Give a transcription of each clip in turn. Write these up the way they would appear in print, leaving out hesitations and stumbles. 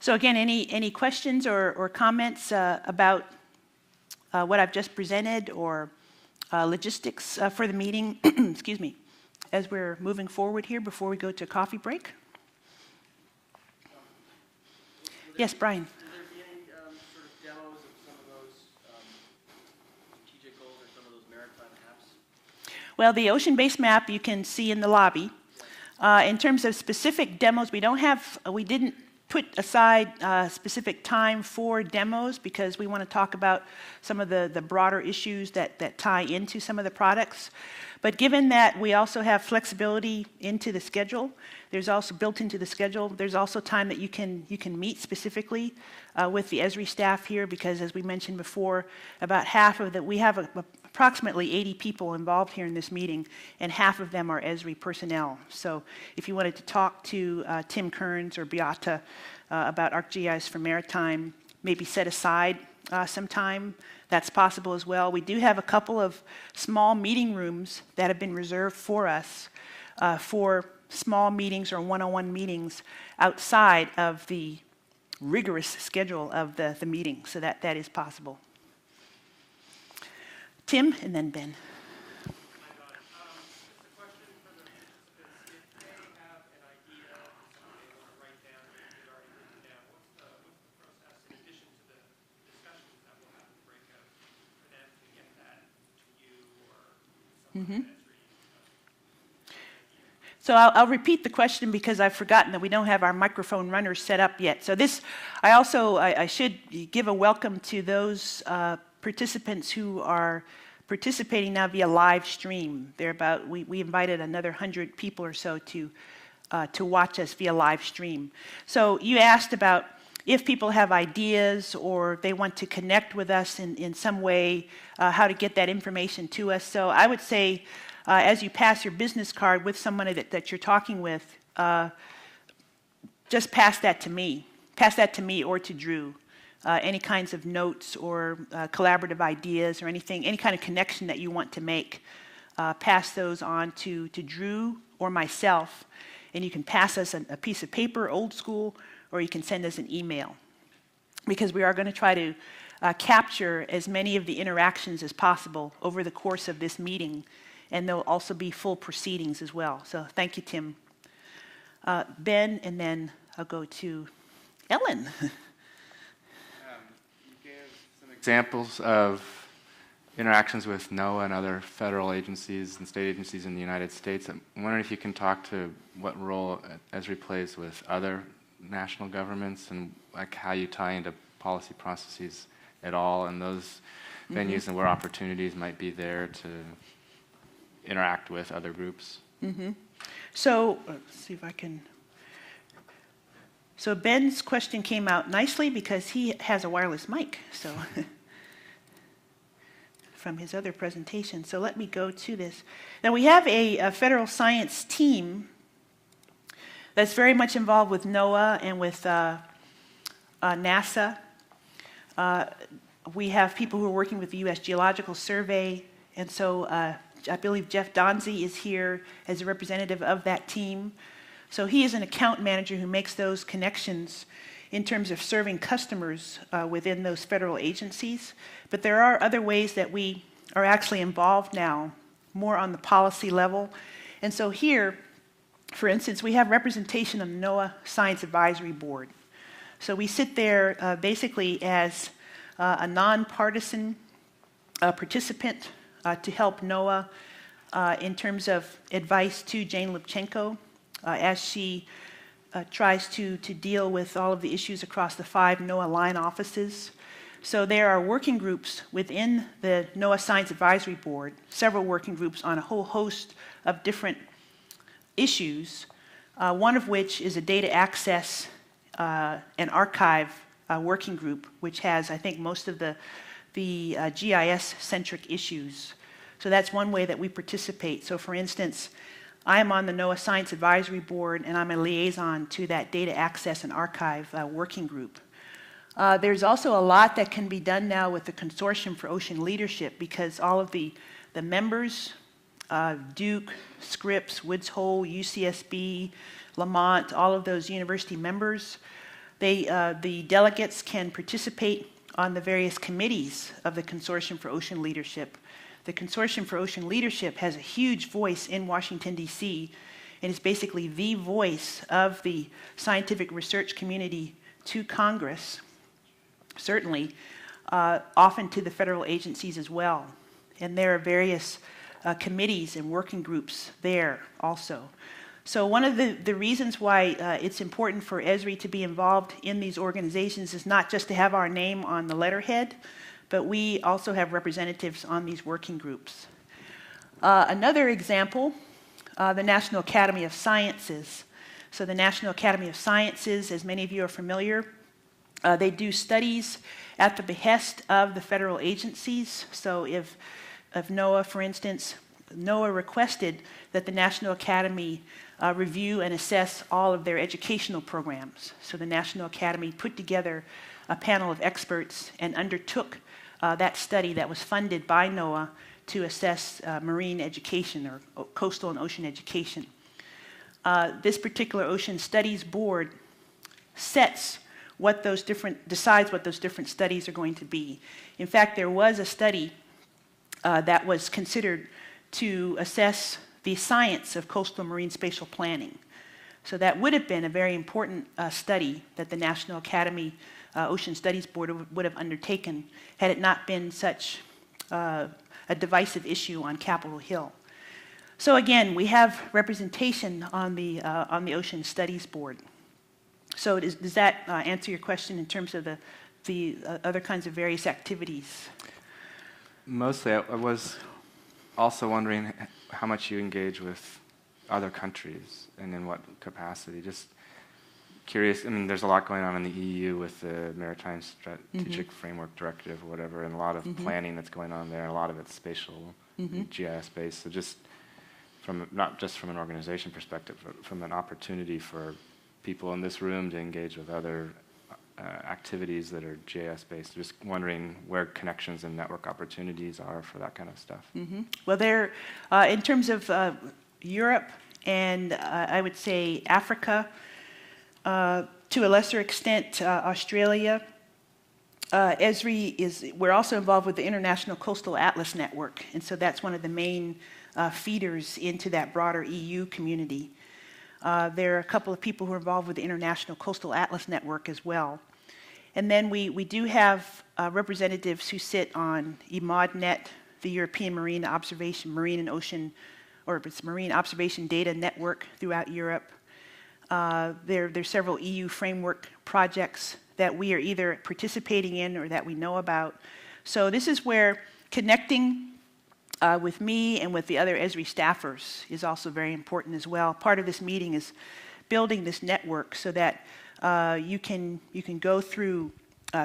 So again, any questions or comments about what I've just presented or logistics for the meeting, excuse me, as we're moving forward here before we go to coffee break? Yes, Brian. Will there be any sort of demos of some of those strategic goals or some of those maritime apps? Well, the ocean-based map you can see in the lobby. In terms of specific demos, we didn't put aside specific time for demos because we want to talk about some of the broader issues that tie into some of the products. But given that we also have flexibility into the schedule, there's also built into the schedule, there's also time that you can meet specifically with the Esri staff here because as we mentioned before, about half of we have approximately 80 people involved here in this meeting, and half of them are Esri personnel. So if you wanted to talk to Tim Kearns or Beata about ArcGIS for Maritime, maybe set aside some time, that's possible as well. We do have a couple of small meeting rooms that have been reserved for us for small meetings or one-on-one meetings outside of the rigorous schedule of the meeting, so that is possible. Tim, and then Ben. Just a question for the participants. If they have an idea, something they want to write down, or they've already written down, what's the process in addition to the discussions that we'll have in the breakout for them to get that to you or someone So I'll repeat the question because I've forgotten that we don't have our microphone runners set up yet. So I should give a welcome to those participants who are participating now via live stream. We invited another 100 people or so to watch us via live stream. So you asked about if people have ideas or they want to connect with us in some way, how to get that information to us. So I would say, as you pass your business card with someone that you're talking with, just pass that to me. Pass that to me or to Drew. Any kinds of notes or collaborative ideas or anything, any kind of connection that you want to make, pass those on to Drew or myself. And you can pass us a piece of paper, old school, or you can send us an email. Because we are going to try to capture as many of the interactions as possible over the course of this meeting. And there'll also be full proceedings as well. So thank you, Tim. Ben, and then I'll go to Ellen. You gave some examples of interactions with NOAA and other federal agencies and state agencies in the United States. I'm wondering if you can talk to what role Esri plays with other national governments and like how you tie into policy processes at all in those venues and where opportunities might be there to interact with other groups. So let's see if I can. So Ben's question came out nicely because he has a wireless mic. So from his other presentation. So let me go to this. Now we have a federal science team that's very much involved with NOAA and with NASA. We have people who are working with the U.S. Geological Survey, and so I believe Jeff Donzie is here as a representative of that team. So he is an account manager who makes those connections in terms of serving customers within those federal agencies. But there are other ways that we are actually involved now, more on the policy level. And so here, for instance, we have representation of the NOAA Science Advisory Board. So we sit there basically as a nonpartisan participant to help NOAA in terms of advice to Jane Lubchenco as she tries to deal with all of the issues across the 5 NOAA line offices. So there are working groups within the NOAA Science Advisory Board, several working groups on a whole host of different issues, one of which is a data access and archive working group, which has, I think, most of the GIS-centric issues. So that's one way that we participate. So for instance, I am on the NOAA Science Advisory Board, and I'm a liaison to that data access and archive working group. There's also a lot that can be done now with the Consortium for Ocean Leadership because all of the members, Duke, Scripps, Woods Hole, UCSB, Lamont, all of those university members The delegates can participate on the various committees of the Consortium for Ocean Leadership. The Consortium for Ocean Leadership has a huge voice in Washington, D.C., and is basically the voice of the scientific research community to Congress, certainly, often to the federal agencies as well. And there are various committees and working groups there also. So one of the reasons why it's important for Esri to be involved in these organizations is not just to have our name on the letterhead, but we also have representatives on these working groups. Another example, the National Academy of Sciences. So the National Academy of Sciences, as many of you are familiar, they do studies at the behest of the federal agencies. So if NOAA, for instance, NOAA requested that the National Academy review and assess all of their educational programs. So the National Academy put together a panel of experts and undertook that study that was funded by NOAA to assess marine education or coastal and ocean education. This particular Ocean Studies Board decides what those different studies are going to be. In fact, there was a study that was considered to assess the science of coastal marine spatial planning. So that would have been a very important study that the National Academy Ocean Studies Board would have undertaken had it not been such a divisive issue on Capitol Hill. So again, we have representation on the Ocean Studies Board. So does that answer your question in terms of the other kinds of various activities? Mostly, I was also wondering how much you engage with other countries and in what capacity. Just curious. I mean, there's a lot going on in the EU with the Maritime Strategic Framework Directive or whatever, and a lot of planning that's going on there. A lot of it's spatial, GIS based. So just not just from an organization perspective, but from an opportunity for people in this room to engage with other activities that are GIS based. Just wondering where connections and network opportunities are for that kind of stuff. Well, there, in terms of Europe and I would say Africa, to a lesser extent Australia, Esri we're also involved with the International Coastal Atlas Network, and so that's one of the main feeders into that broader EU community. There are a couple of people who are involved with the International Coastal Atlas Network as well. And then we do have representatives who sit on EMODNet, the European Marine and Ocean, or it's Marine Observation Data Network throughout Europe. There's several EU framework projects that we are either participating in or that we know about. So this is where connecting with me and with the other Esri staffers is also very important as well. Part of this meeting is building this network so that you can go through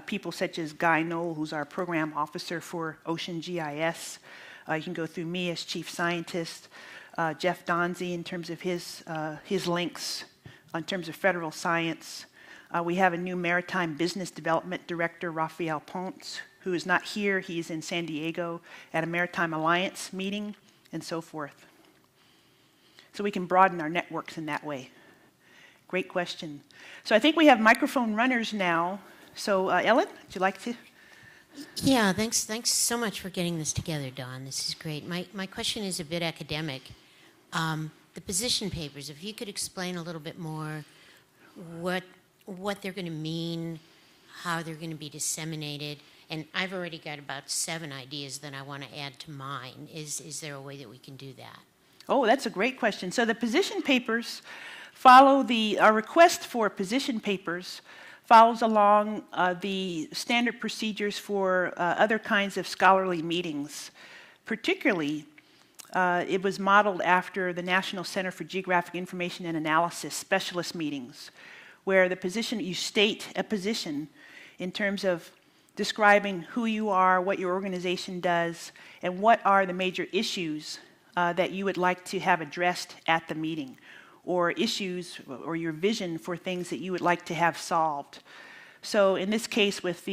people such as Guy Knoll, who's our program officer for Ocean GIS. You can go through me as chief scientist, Jeff Donzie in terms of his links in terms of federal science. We have a new maritime business development director, Raphael Ponce, who is not here. He's in San Diego at a Maritime Alliance meeting and so forth. So we can broaden our networks in that way. Great question. So I think we have microphone runners now. So Ellen, would you like to? Yeah, thanks so much for getting this together, Dawn. This is great. My question is a bit academic. The position papers, if you could explain a little bit more what they're going to mean, how they're going to be disseminated. And I've already got about 7 ideas that I want to add to mine. Is there a way that we can do that? Oh, that's a great question. So the position papers follow our request for position papers follows along the standard procedures for other kinds of scholarly meetings. Particularly, it was modeled after the National Center for Geographic Information and Analysis specialist meetings, where you state a position in terms of describing who you are, what your organization does, and what are the major issues that you would like to have addressed at the meeting, or issues or your vision for things that you would like to have solved. So in this case, with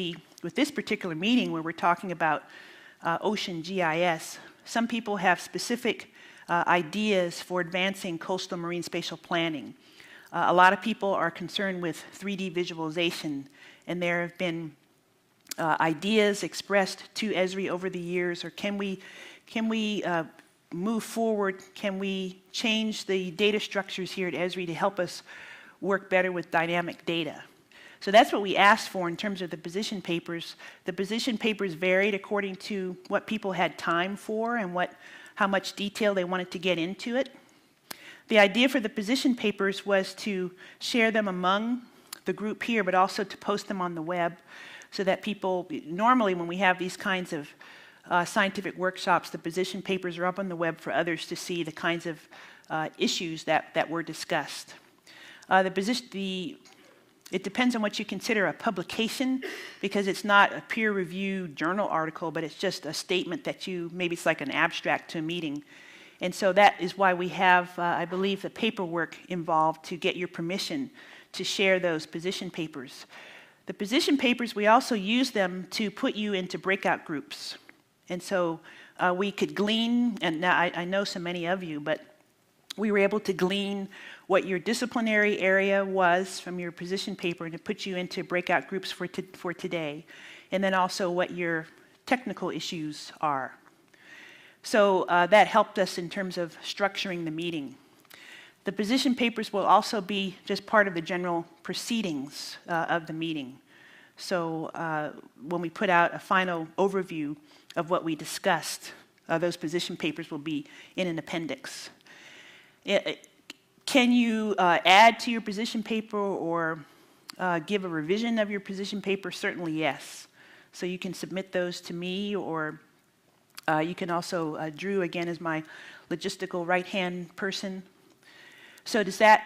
this particular meeting where we're talking about ocean GIS, some people have specific ideas for advancing coastal marine spatial planning. A lot of people are concerned with 3D visualization, and there have been ideas expressed to Esri over the years, or can we move forward? Can we change the data structures here at Esri to help us work better with dynamic data? So that's what we asked for in terms of the position papers. The position papers varied according to what people had time for and how much detail they wanted to get into it. The idea for the position papers was to share them among the group here, but also to post them on the web so that people, normally when we have these kinds of scientific workshops, the position papers are up on the web for others to see the kinds of issues that were discussed. It depends on what you consider a publication, because it's not a peer-reviewed journal article, but it's just a statement that maybe it's like an abstract to a meeting. And so that is why we have, I believe, the paperwork involved to get your permission to share those position papers. The position papers, we also use them to put you into breakout groups. And so we could glean, and now I know so many of you, but we were able to glean what your disciplinary area was from your position paper and to put you into breakout groups for today, and then also what your technical issues are. So that helped us in terms of structuring the meeting. The position papers will also be just part of the general proceedings of the meeting. So when we put out a final overview of what we discussed, those position papers will be in an appendix. Can you add to your position paper or give a revision of your position paper? Certainly, yes. So you can submit those to me, or you can also, Drew, again, is my logistical right-hand person. So does that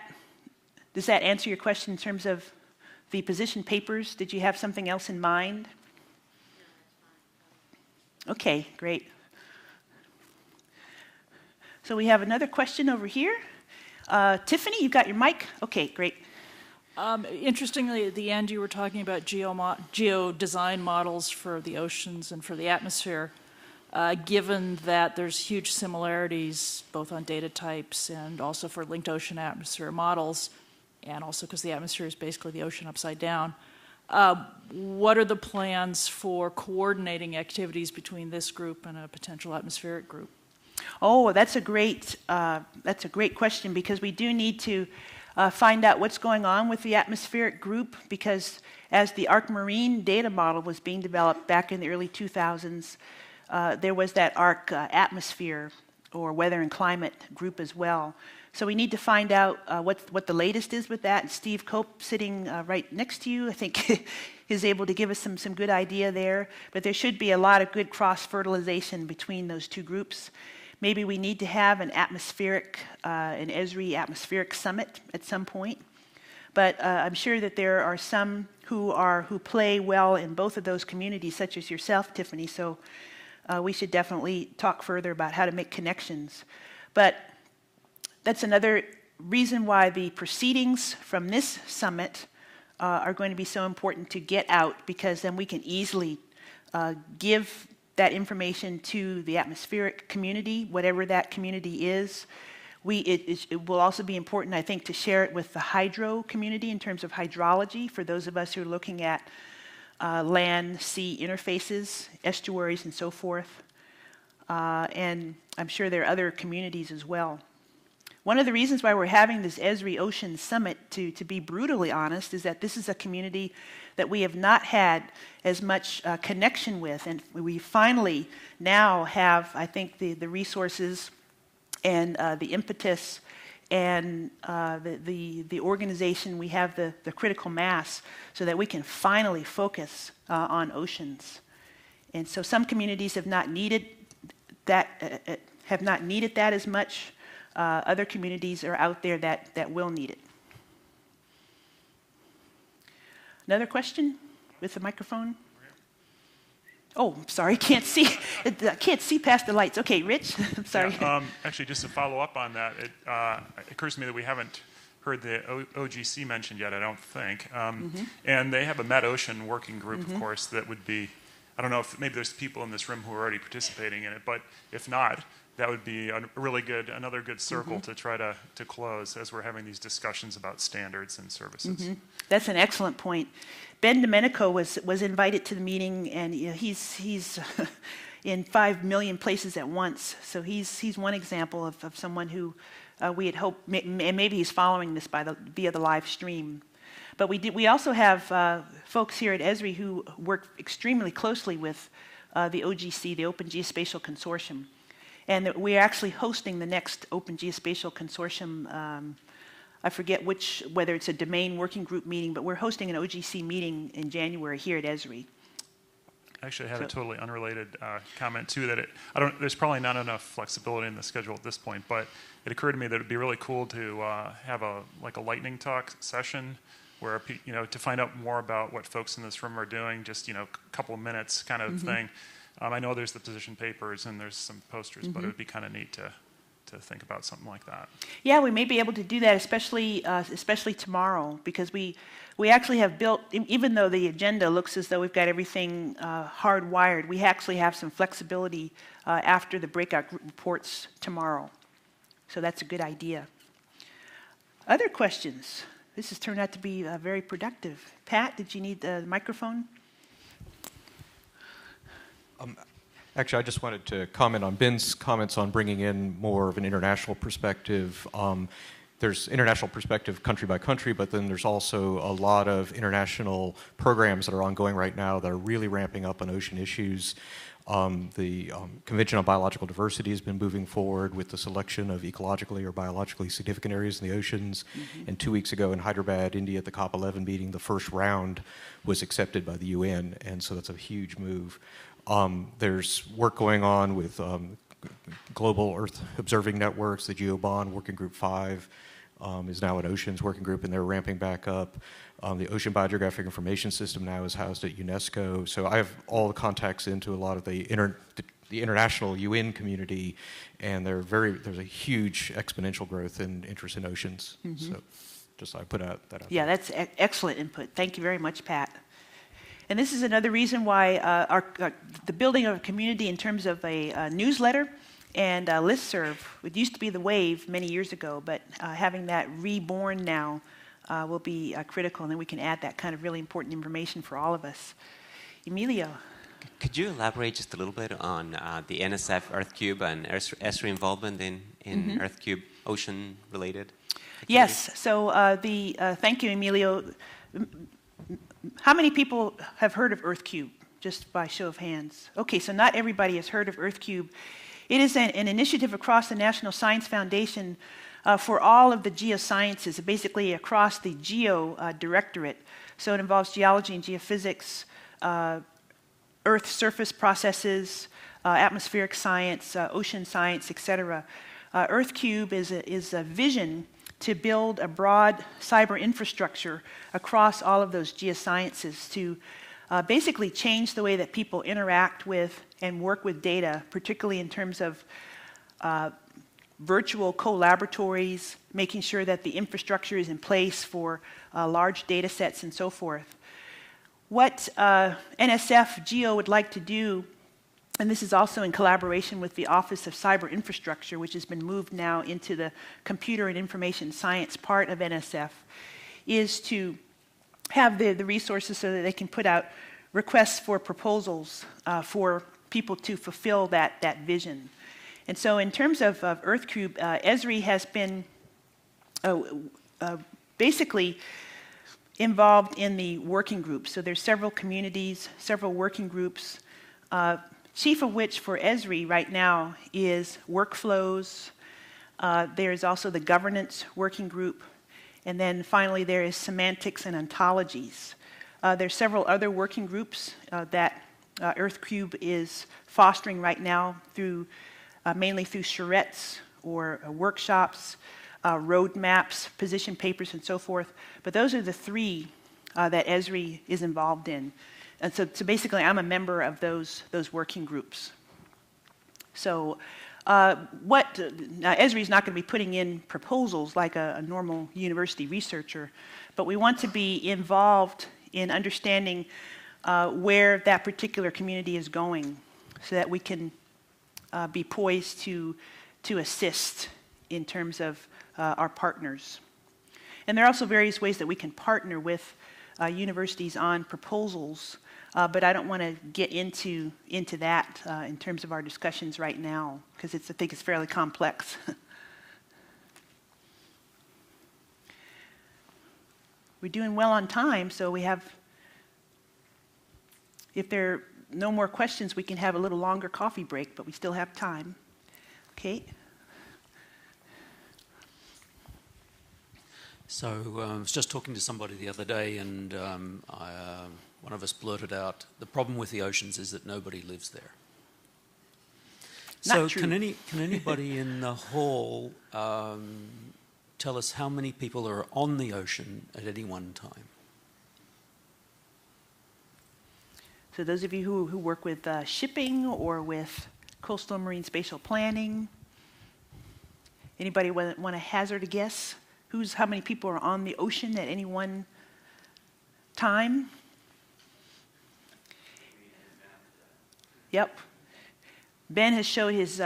answer your question in terms of the position papers? Did you have something else in mind? Okay, great. So we have another question over here. Tiffany, you've got your mic? Okay, great. Interestingly, at the end, you were talking about geo-design models for the oceans and for the atmosphere. Given that there's huge similarities both on data types and also for linked ocean atmosphere models, and also because the atmosphere is basically the ocean upside down, what are the plans for coordinating activities between this group and a potential atmospheric group? Oh, that's a great question, because we do need to find out what's going on with the atmospheric group, because as the ARC Marine data model was being developed back in the early 2000s, there was that ARC atmosphere or weather and climate group as well. So we need to find out what the latest is with that. And Steve Cope, sitting right next to you, I think is able to give us some good idea there. But there should be a lot of good cross-fertilization between those two groups. Maybe we need to have an Esri Atmospheric Summit at some point. But I'm sure that there are some who play well in both of those communities, such as yourself, Tiffany. So we should definitely talk further about how to make connections. But that's another reason why the proceedings from this summit are going to be so important to get out, because then we can easily give that information to the atmospheric community, whatever that community is. It will also be important, I think, to share it with the hydro community in terms of hydrology, for those of us who are looking at land-sea interfaces, estuaries, and so forth. And I'm sure there are other communities as well. One of the reasons why we're having this Esri Oceans Summit, to be brutally honest, is that this is a community that we have not had as much connection with. And we finally now have, I think, the resources and the impetus and the organization. We have the critical mass so that we can finally focus on oceans. And so some communities have not needed that as much. Other communities are out there that will need it. Another question with the microphone? Oh, I'm sorry, can't see. I can't see past the lights. Okay, Rich, I'm sorry. Yeah, actually, just to follow up on that, it occurs to me that we haven't heard the OGC mentioned yet, I don't think. And they have a Met-Ocean working group, of course, that would be, I don't know if maybe there's people in this room who are already participating in it, but if not, that would be another good circle to try to close as we're having these discussions about standards and services. That's an excellent point. Ben Domenico was invited to the meeting, and he's in 5 million places at once. So he's one example of someone who we had hoped, and maybe he's following this via the live stream. But we also have folks here at Esri who work extremely closely with the OGC, the Open Geospatial Consortium. And we're actually hosting the next Open Geospatial Consortium. I forget whether it's a domain working group meeting, but we're hosting an OGC meeting in January here at Esri. Actually, I had a totally unrelated comment too. That there's probably not enough flexibility in the schedule at this point, but it occurred to me that it'd be really cool to have a lightning talk session where to find out more about what folks in this room are doing. Just a couple of minutes kind of thing. I know there's the position papers and there's some posters, but it would be kind of neat to think about something like that. Yeah, we may be able to do that, especially tomorrow, because we actually have built, even though the agenda looks as though we've got everything hardwired, we actually have some flexibility after the breakout group reports tomorrow. So that's a good idea. Other questions? This has turned out to be very productive. Pat, did you need the microphone? Actually, I just wanted to comment on Ben's comments on bringing in more of an international perspective. There's international perspective country by country, but then there's also a lot of international programs that are ongoing right now that are really ramping up on ocean issues. The Convention on Biological Diversity has been moving forward with the selection of ecologically or biologically significant areas in the oceans. And 2 weeks ago in Hyderabad, India, at the COP11 meeting, the first round was accepted by the UN, and so that's a huge move. There's work going on with global Earth observing networks. The GeoBond Working Group 5 is now an oceans working group, and they're ramping back up. The Ocean Biogeographic Information System now is housed at UNESCO. So I have all the contacts into a lot of the international UN community, and there's a huge exponential growth in interest in oceans. So just I put that out there. Yeah, that's excellent input. Thank you very much, Pat. And this is another reason why the building of a community in terms of a newsletter and a listserv, it used to be the Wave many years ago, but having that reborn now will be critical, and then we can add that kind of really important information for all of us. Emilio. Could you elaborate just a little bit on the NSF EarthCube and Esri involvement in EarthCube ocean-related activities? Yes, so thank you, Emilio. How many people have heard of EarthCube, just by show of hands? Okay, so not everybody has heard of EarthCube. It is an initiative across the National Science Foundation for all of the geosciences, basically across the Geo Directorate. So it involves geology and geophysics, Earth surface processes, atmospheric science, ocean science, etc. EarthCube is a vision to build a broad cyber infrastructure across all of those geosciences to basically change the way that people interact with and work with data, particularly in terms of virtual co-laboratories, making sure that the infrastructure is in place for large data sets and so forth. What NSF Geo would like to do, and this is also in collaboration with the Office of Cyber Infrastructure, which has been moved now into the Computer and Information Science part of NSF, is to have the resources so that they can put out requests for proposals for people to fulfill that vision. And so in terms of EarthCube, Esri has been basically involved in the working groups. So there's several communities, several working groups, chief of which for Esri right now is workflows. There's also the governance working group. And then finally there is semantics and ontologies. There's several other working groups that EarthCube is fostering right now through mainly through charrettes or workshops, roadmaps, position papers, and so forth. But those are the three that Esri is involved in. And so basically, I'm a member of those working groups. So Esri is not going to be putting in proposals like a normal university researcher, but we want to be involved in understanding where that particular community is going so that we can be poised to assist in terms of our partners. And there are also various ways that we can partner with universities on proposals, but I don't want to get into that in terms of our discussions right now, because I think it's fairly complex. We're doing well on time, so we have, if there are no more questions, we can have a little longer coffee break, but we still have time. Kate? So I was just talking to somebody the other day, and one of us blurted out, the problem with the oceans is that nobody lives there. Not So true. can anybody in the hall tell us how many people are on the ocean at any one time? So those of you who work with shipping or with coastal marine spatial planning, anybody want to hazard a guess? How many people are on the ocean at any one time? Yep. Ben has showed his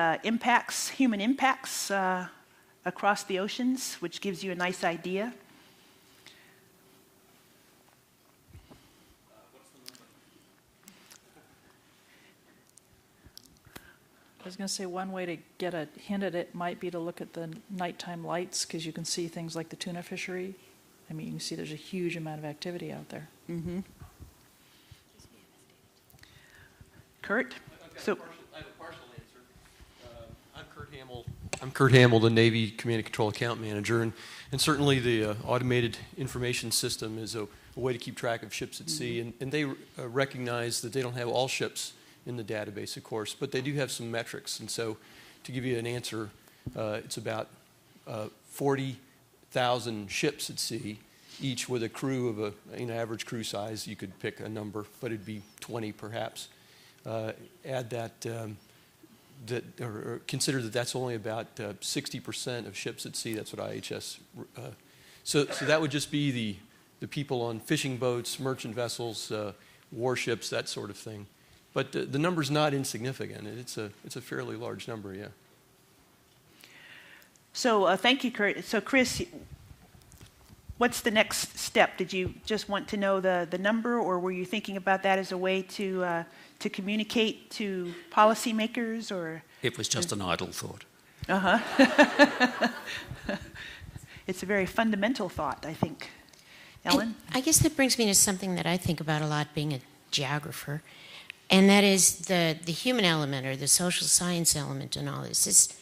human impacts across the oceans, which gives you a nice idea. I was going to say one way to get a hint at it might be to look at the nighttime lights, because you can see things like the tuna fishery. I mean, you can see there's a huge amount of activity out there. Mm-hmm. Kurt? So, I have a partial answer. I'm Kurt Hamill, the Navy Command and Control Account Manager, and certainly the automated information system is a way to keep track of ships at sea, and they recognize that they don't have all ships in the database, of course, but they do have some metrics. And so to give you an answer, it's about 40,000 ships at sea, each with a crew of average crew size. You could pick a number, but it'd be 20 perhaps. Add that, or consider that that's only about 60% of ships at sea. That's what IHS. So that would just be the people on fishing boats, merchant vessels, warships, that sort of thing. But the number's not insignificant. It's a fairly large number, yeah. So thank you, Kurt. So Chris, what's the next step? Did you just want to know the number, or were you thinking about that as a way to communicate to policymakers, or? It was just an idle thought. Uh-huh. It's a very fundamental thought, I think. Ellen? And I guess that brings me to something that I think about a lot, being a geographer, and that is the human element, or the social science element in all this.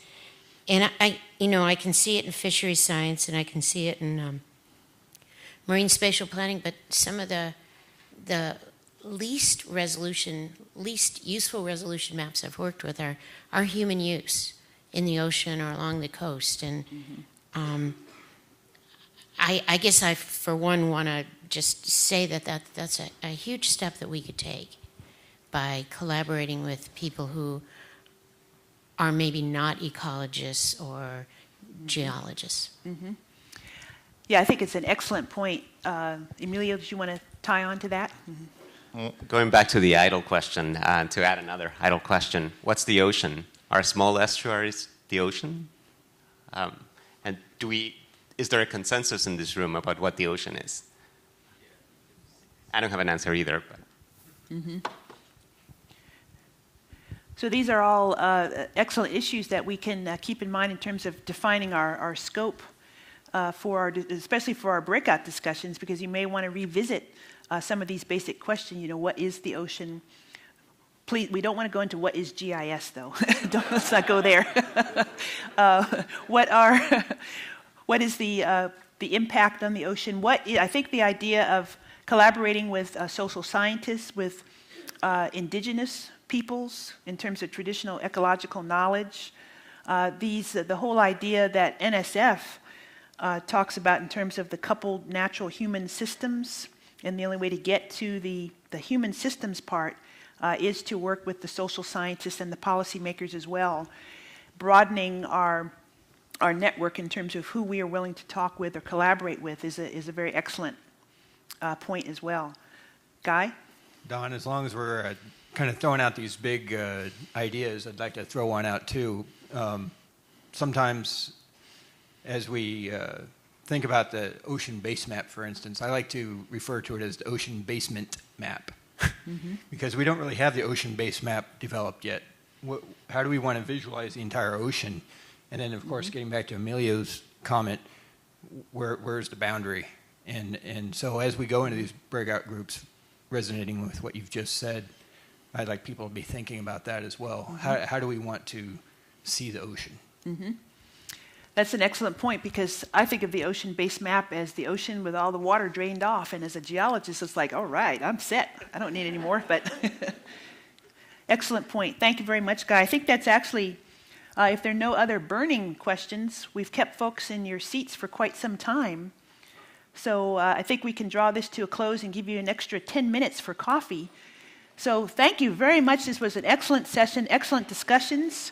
And I can see it in fisheries science, and I can see it in marine spatial planning, but some of the least useful resolution maps I've worked with are human use in the ocean or along the coast. And I guess I, for one, want to just say that's a huge step that we could take by collaborating with people who are maybe not ecologists or geologists. Mm-hmm. Yeah, I think it's an excellent point. Emilio, do you want to tie on to that? Well, going back to the idle question, to add another idle question, what's the ocean? Are small estuaries the ocean? And is there a consensus in this room about what the ocean is? I don't have an answer either. But. Mm-hmm. So these are all excellent issues that we can keep in mind in terms of defining our scope, especially for our breakout discussions, because you may want to revisit some of these basic questions. What is the ocean? Please, we don't want to go into what is GIS, though. Let's not go there. What is the impact on the ocean? I think the idea of collaborating with social scientists, with indigenous peoples in terms of traditional ecological knowledge, the whole idea that NSF talks about in terms of the coupled natural human systems, and the only way to get to the human systems part is to work with the social scientists and the policymakers as well, broadening our network in terms of who we are willing to talk with or collaborate with is a very excellent point as well. Guy? Don, as long as we're kind of throwing out these big ideas, I'd like to throw one out too. Sometimes as we think about the ocean base map, for instance, I like to refer to it as the ocean basement map. Because we don't really have the ocean base map developed yet. How do we want to visualize the entire ocean? And then, of course, getting back to Emilio's comment, where's the boundary? And so as we go into these breakout groups, resonating with what you've just said, I'd like people to be thinking about that as well. How do we want to see the ocean? That's an excellent point, because I think of the ocean base map as the ocean with all the water drained off, and as a geologist, it's like, all right, I'm set. I don't need any more, but excellent point. Thank you very much, Guy. I think that's actually, if there are no other burning questions, we've kept folks in your seats for quite some time. So I think we can draw this to a close and give you an extra 10 minutes for coffee. So thank you very much. This was an excellent session, excellent discussions.